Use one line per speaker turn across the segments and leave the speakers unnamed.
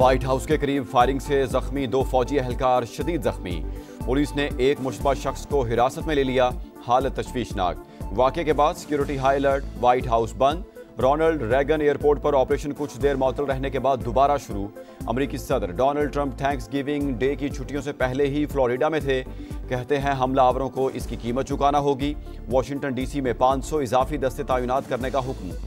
White house के करीब firing से जख्मी 2 फौजी एहलकार शदीद जख्मी। पुलिस ने एक मुश्तबा शख्स को हिरासत में ले लिया, हालत तशवीशनाक। वाक़े के बाद security high alert, white house बंद। रोनाल्ड रेगन एयरपोर्ट पर ऑपरेशन कुछ देर मअतल रहने के बाद दोबारा शुरू। अमरीकी सदर Donald Trump thanks giving day की छुट्टियों से पहले ही फ्लोरिडा में थे। कहते हैं हमलावरों को इसकी कीमत चुकाना होगी। वाशिंगटन डीसी में 500 इजाफी दस्ते तैनात करने का हुक्म।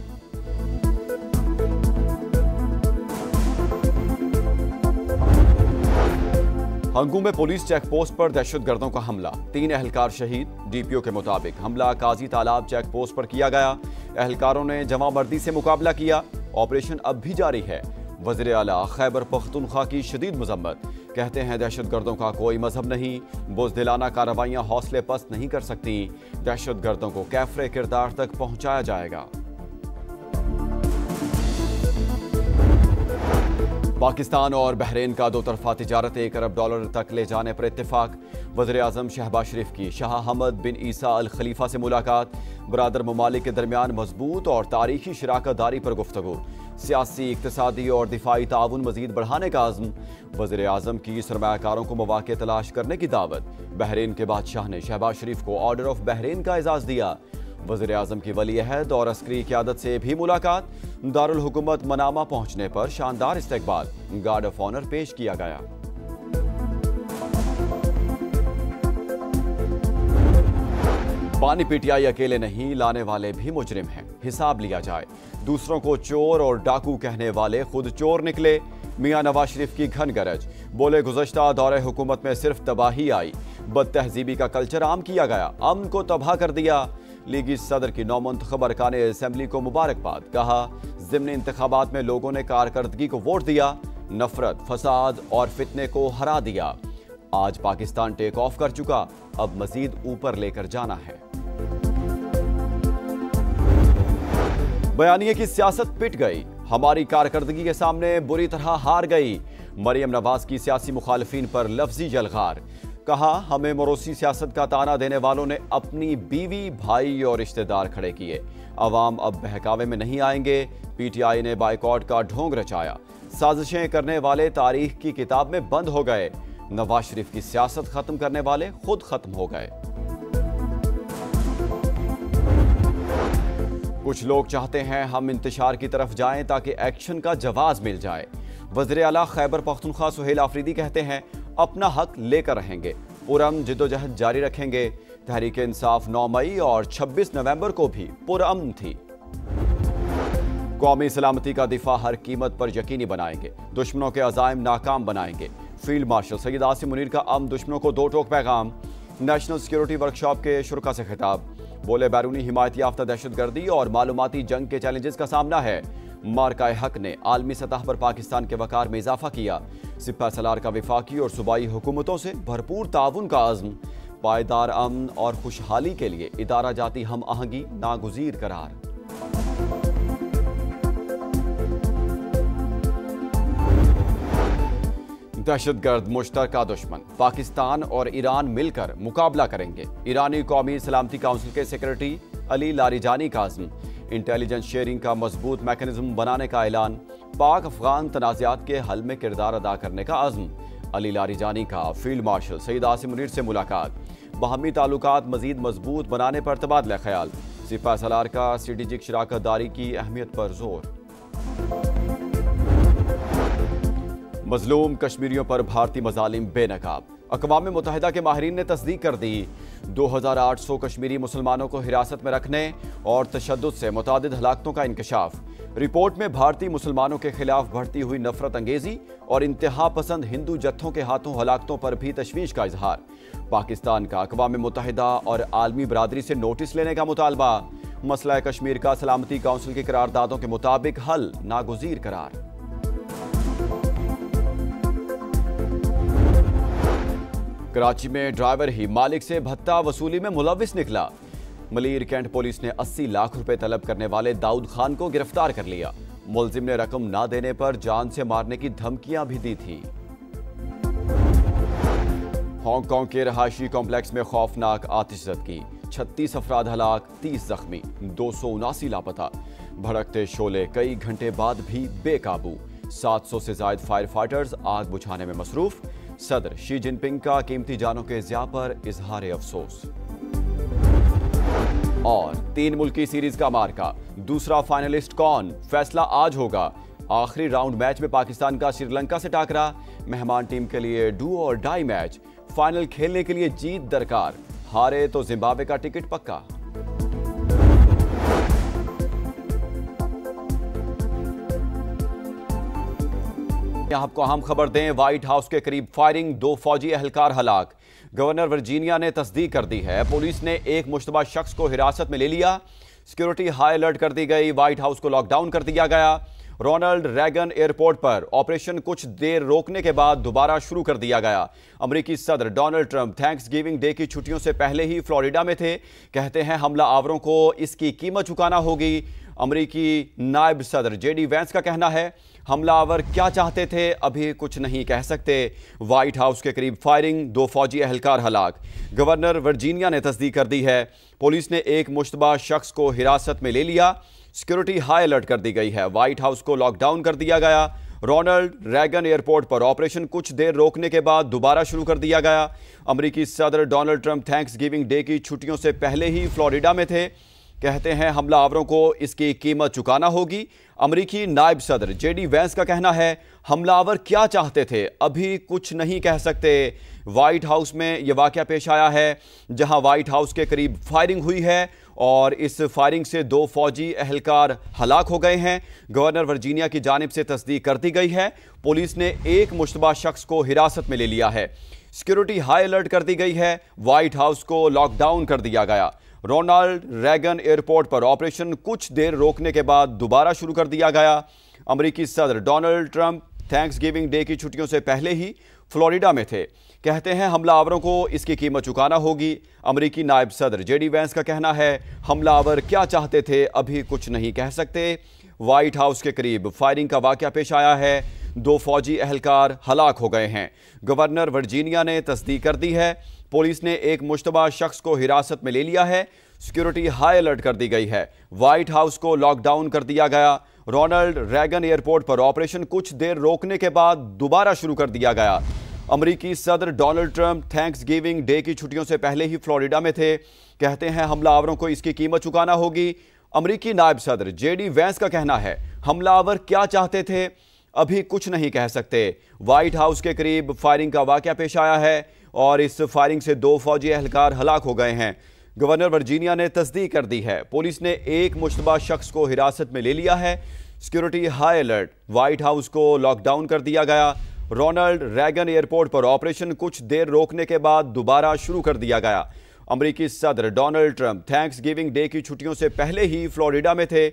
हंगू में पुलिस चेकपोस्ट पर दहशतगर्दों का हमला, 3 एहलकार शहीद। डीपीओ के मुताबिक हमला काजी तालाब चेकपोस्ट पर किया गया। एहलकारों ने जवांमर्दी से मुकाबला किया। ऑपरेशन अब भी जारी है। वज़ीर आला खैबर पख्तूनख्वा की शदीद मजम्मत। कहते हैं दहशतगर्दों का कोई मजहब नहीं, बुज़दिलाना कार्रवाइयां हौसले पस्त नहीं कर सकती। दहशतगर्दों को कैफरे किरदार तक पहुंचाया जाएगा। पाकिस्तान और बहरीन का 2 तरफा तिजारत $1 अरब तक ले जाने पर इत्तेफाक। वज़ीर आज़म शहबाज शरीफ की शाह हमद बिन ईसा अल खलीफा से मुलाकात। बरादर ममालिक के दरमियान मजबूत और तारीखी शराकत दारी पर गुफ्तगू। सियासी, इक़्तिसादी और दिफाई ताउन मजीद बढ़ाने का आज़म। वज़ीर आज़म की सरमायाकारों को मौक़े तलाश करने की दावत। बहरीन के बादशाह ने शहबाज शरीफ को ऑर्डर ऑफ बहरीन का एजाज़ दिया। वज़ीर आज़म की वली अहद और अस्करी क़यादत से भी मुलाकात। दारुल हुकूमत मनामा पहुंचने पर शानदार इस्तकबाल, गार्ड ऑफ ऑनर पेश किया गया। पानी पीटीआई अकेले नहीं, लाने वाले भी मुजरिम हैं, हिसाब लिया जाए। दूसरों को चोर और डाकू कहने वाले खुद चोर निकले। मियां नवाज शरीफ की घन गरज, बोले गुज़श्ता दौरे हुकूमत में सिर्फ तबाही आई, बदतहजीबी का कल्चर आम किया गया, अमन को तबाह कर दिया। लीगी सदर की नौमुंतखब अरकान असेंबली को मुबारकबाद। कहा ज़िमनी इंतखाबात में लोगों ने कारकर्दगी को वोट दिया, नफरत, फसाद और फितने को हरा दिया। आज पाकिस्तान टेक ऑफ कर चुका, अब मजीद ऊपर लेकर जाना है। बयानिए की सियासत पिट गई, हमारी कारकर्दगी के सामने बुरी तरह हार गई। मरियम नवाज की सियासी मुखालिफिन पर लफ्जी जलगार। कहा हमें मरोसी सियासत का ताना देने वालों ने अपनी बीवी, भाई और रिश्तेदार खड़े किए। अवाम अब बहकावे में नहीं आएंगे। पीटीआई ने बाइकॉट का ढोंग रचाया। साजिशें करने वाले तारीख की किताब में बंद हो गए। नवाज शरीफ की सियासत खत्म करने वाले खुद खत्म हो गए। कुछ लोग चाहते हैं हम इंतशार की तरफ जाएं ताकि एक्शन का जवाब मिल जाए। वज़ीर आला खैबर पख्तूनख्वा सुहेल आफरीदी कहते हैं अपना हक लेकर रहेंगे, पुरअमन जिद्दोजहद जारी रखेंगे। तहरीक इंसाफ 9 मई और 26 नवंबर को भी पुरअमन थी। कौमी सलामती का दिफा हर कीमत पर यकीनी बनाएंगे, दुश्मनों के अज़ाइम नाकाम बनाएंगे। फील्ड मार्शल सैयद आसिम मुनीर का दुश्मनों को 2 टोक पैगाम। नेशनल सिक्योरिटी वर्कशॉप के शुरा से खिताब, बोले बैरूनी हिमायत याफ्ता दहशतगर्दी और मालूमाती जंग के चैलेंजेस का सामना है। मार्काए हक ने आलमी सतह पर पाकिस्तान के वकार में इजाफा किया। सिपह सलार का वफाकी और सूबाई हुकूमतों से भरपूर ताउन का अज़्म। पायदार अमन और खुशहाली के लिए इदारा जाती हम आहंगी नागुज़ीर करार। दहशतगर्द मुश्तरका दुश्मन, पाकिस्तान और ईरान मिलकर मुकाबला करेंगे। ईरानी कौमी सलामती काउंसिल के सेक्रेटरी अली लारिजानी का अज़्म। इंटेलिजेंस शेयरिंग का मजबूत मैकेनिज्म बनाने का ऐलान। पाक अफगान तनाज़ात के हल में किरदार अदा करने का अज़्म। अली लारिजानी का फील्ड मार्शल सैयद आसिम मुनीर से मुलाकात। बाहमी ताल्लुकात मजीद मजबूत बनाने पर तबादला ख्याल। सिपह सलार का स्ट्रेटेजिक शराकत दारी की अहमियत पर जोर। मजलूम कश्मीरियों पर भारतीय मजालिम बेनकाब, अक़वाम मुत्तहिदा के माहिरीन ने तस्दीक कर दी। 2800 कश्मीरी मुसलमानों को हिरासत में रखने और तशद्दुद से मुतादिद हलाकतों का इंकशाफ। रिपोर्ट में भारतीय मुसलमानों के खिलाफ बढ़ती हुई नफरत अंगेजी और इंतहा पसंद हिंदू जत्थों के हाथों हलाकतों पर भी तशवीश का इजहार। पाकिस्तान का अक़वाम मुत्तहिदा और आलमी बरादरी से नोटिस लेने का मुतालबा। मसला कश्मीर का सलामती काउंसिल की करारदादों के मुताबिक हल नागुज़ीर करार। कराची में ड्राइवर ही मालिक से भत्ता वसूली में मुलविस निकला। मलीर कैंट पुलिस ने 80 लाख रुपए तलब करने वाले दाऊद खान को गिरफ्तार कर लिया। मुलजिम ने रकम ना देने पर जान से मारने की धमकियां भी दी थी। हांगकांग के रहायशी कॉम्प्लेक्स में खौफनाक आतिशज़दगी, 36 अफराद हलाक, 30 जख्मी, 279 लापता। भड़कते शोले कई घंटे बाद भी बेकाबू। 700 से ज्यादा फायर फाइटर्स आग बुझाने में मसरूफ। सदर शी जिनपिंग का कीमती जानों के ज़िया पर इजहार अफसोस। और 3 मुल्की सीरीज का मार्का, दूसरा फाइनलिस्ट कौन, फैसला आज होगा। आखिरी राउंड मैच में पाकिस्तान का श्रीलंका से टाकरा। मेहमान टीम के लिए डू और डाई मैच। फाइनल खेलने के लिए जीत दरकार, हारे तो जिम्बाब्वे का टिकट पक्का। आपको अहम खबर दें, व्हाइट हाउस के करीब फायरिंग, 2 फौजी एहलकार हलाक। गवर्नर वर्जीनिया ने तस्दीक कर दी है। पुलिस ने एक मुश्तबा शख्स को हिरासत में ले लिया। सिक्योरिटी हाई अलर्ट कर दी गई। व्हाइट हाउस को लॉकडाउन कर दिया गया। रोनाल्ड रैगन एयरपोर्ट पर ऑपरेशन कुछ देर रोकने के बाद दोबारा शुरू कर दिया गया। अमेरिकी सदर Donald Trump thanks giving day की छुट्टियों से पहले ही फ्लोरिडा में थे। कहते हैं हमला आवरों को इसकी कीमत चुकाना होगी। अमेरिकी नायब सदर जेडी वैंस का कहना है हमलावर क्या चाहते थे अभी कुछ नहीं कह सकते। व्हाइट हाउस के करीब फायरिंग, 2 फौजी एहलकार हलाक। गवर्नर वर्जीनिया ने तस्दीक कर दी है। पुलिस ने एक मुश्तबा शख्स को हिरासत में ले लिया। सिक्योरिटी हाई अलर्ट कर दी गई है। व्हाइट हाउस को लॉकडाउन कर दिया गया। रोनाल्ड रैगन एयरपोर्ट पर ऑपरेशन कुछ देर रोकने के बाद दोबारा शुरू कर दिया गया। अमेरिकी सदर Donald Trump thanks giving day की छुट्टियों से पहले ही फ्लोरिडा में थे। कहते हैं हमलावरों को इसकी कीमत चुकाना होगी। अमेरिकी नायब सदर जेडी वैंस का कहना है हमलावर क्या चाहते थे अभी कुछ नहीं कह सकते। व्हाइट हाउस में यह वाकया पेश आया है जहां व्हाइट हाउस के करीब फायरिंग हुई है और इस फायरिंग से 2 फौजी एहलकार हलाक हो गए हैं। गवर्नर वर्जीनिया की जानिब से तस्दीक कर दी गई है। पुलिस ने एक मुश्तबा शख्स को हिरासत में ले लिया है। सिक्योरिटी हाई अलर्ट कर दी गई है। व्हाइट हाउस को लॉकडाउन कर दिया गया। रोनाल्ड रैगन एयरपोर्ट पर ऑपरेशन कुछ देर रोकने के बाद दोबारा शुरू कर दिया गया। अमेरिकी सदर Donald Trump thanks giving day की छुट्टियों से पहले ही फ्लोरिडा में थे। कहते हैं हमलावरों को इसकी कीमत चुकाना होगी। अमेरिकी नायब सदर जेडी वैंस का कहना है हमलावर क्या चाहते थे अभी कुछ नहीं कह सकते। व्हाइट हाउस के करीब फायरिंग का वाकया पेश आया है। 2 फौजी एहलकार हलाक हो गए हैं। गवर्नर वर्जीनिया ने तस्दीक कर दी है। पुलिस ने एक मुश्तबा शख्स को हिरासत में ले लिया है। सिक्योरिटी हाई अलर्ट कर दी गई है। व्हाइट हाउस को लॉकडाउन कर दिया गया। रोनाल्ड रैगन एयरपोर्ट पर ऑपरेशन कुछ देर रोकने के बाद दोबारा शुरू कर दिया गया। अमेरिकी सदर Donald Trump thanks giving day की छुट्टियों से पहले ही फ्लोरिडा में थे। कहते हैं हमलावरों को इसकी कीमत चुकाना होगी। अमेरिकी नायब सदर जेडी वैंस का कहना है हमलावर क्या चाहते थे अभी कुछ नहीं कह सकते। व्हाइट हाउस के करीब फायरिंग का वाकया पेश आया है और इस फायरिंग से 2 फौजी एहलकार हलाक हो गए हैं। गवर्नर वर्जीनिया ने तस्दीक कर दी है। पुलिस ने एक मुश्तबा शख्स को हिरासत में ले लिया है। Security high alert. White house को लॉकडाउन कर दिया गया। रोनाल्ड रैगन एयरपोर्ट पर ऑपरेशन कुछ देर रोकने के बाद दोबारा शुरू कर दिया गया। अमेरिकी सदर Donald Trump thanks giving day की छुट्टियों से पहले ही फ्लोरिडा में थे।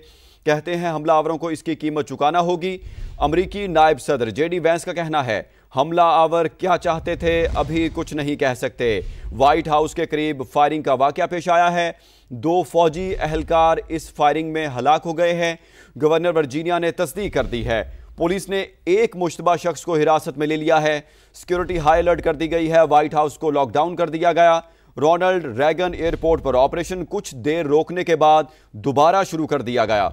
कहते हैं हमलावरों को इसकी कीमत चुकाना होगी। अमेरिकी नायब सदर जेडी वैंस का कहना है हमलावर क्या चाहते थे अभी कुछ नहीं कह सकते। व्हाइट हाउस के करीब फायरिंग का वाकया पेश आया है। 2 फौजी एहलकार इस फायरिंग में हलाक हो गए हैं। गवर्नर वर्जीनिया ने तस्दीक कर दी है। पुलिस ने एक मुश्तबा शख्स को हिरासत में ले लिया है। सिक्योरिटी हाई अलर्ट कर दी गई है। व्हाइट हाउस को लॉकडाउन कर दिया गया। रोनाल्ड रैगन एयरपोर्ट पर ऑपरेशन कुछ देर रोकने के बाद दोबारा शुरू कर दिया गया।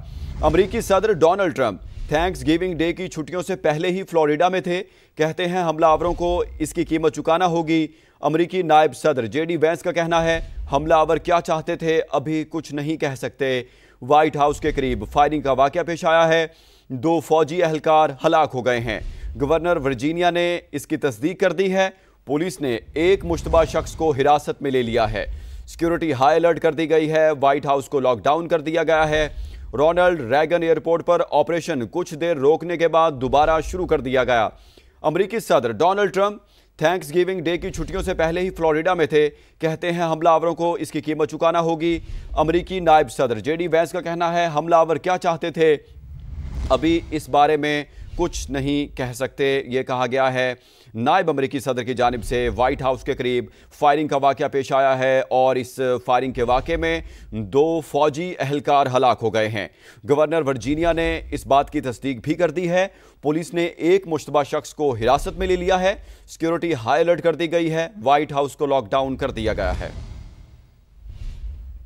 अमेरिकी सदर Donald Trump thanks giving day की छुट्टियों से पहले ही फ्लोरिडा में थे। कहते हैं हमलावरों को इसकी कीमत चुकाना होगी। अमेरिकी नायब सदर जेडी वैंस का कहना है हमलावर क्या चाहते थे अभी कुछ नहीं कह सकते। व्हाइट हाउस के करीब फायरिंग का वाकया पेश आया है। 2 फौजी एहलकार हलाक हो गए हैं। गवर्नर वर्जीनिया ने इसकी तस्दीक कर दी है। पुलिस ने एक मुश्तबा शख्स को हिरासत में ले लिया है। सिक्योरिटी हाई अलर्ट कर दी गई है। व्हाइट हाउस को लॉकडाउन कर दिया गया है। रोनाल्ड रैगन एयरपोर्ट पर ऑपरेशन कुछ देर रोकने के बाद दोबारा शुरू कर दिया गया। अमेरिकी सदर Donald Trump thanks giving day की छुट्टियों से पहले ही फ्लोरिडा में थे। कहते हैं हमलावरों को इसकी कीमत चुकाना होगी। अमेरिकी नायब सदर जेडी वैंस का कहना है हमलावर क्या चाहते थे अभी इस बारे में कुछ नहीं कह सकते। ये कहा गया है। नायब अमेरिकी सदर की जानिब से व्हाइट हाउस के करीब फायरिंग का वाकया पेश आया है और इस फायरिंग के वाकये में 2 फौजी एहलकार हलाक हो गए हैं। गवर्नर वर्जीनिया ने इस बात की तस्दीक भी कर दी है। पुलिस ने एक मुश्तबा शख्स को हिरासत में ले लिया है। सिक्योरिटी हाई अलर्ट कर दी गई है। व्हाइट हाउस को लॉकडाउन कर दिया गया है।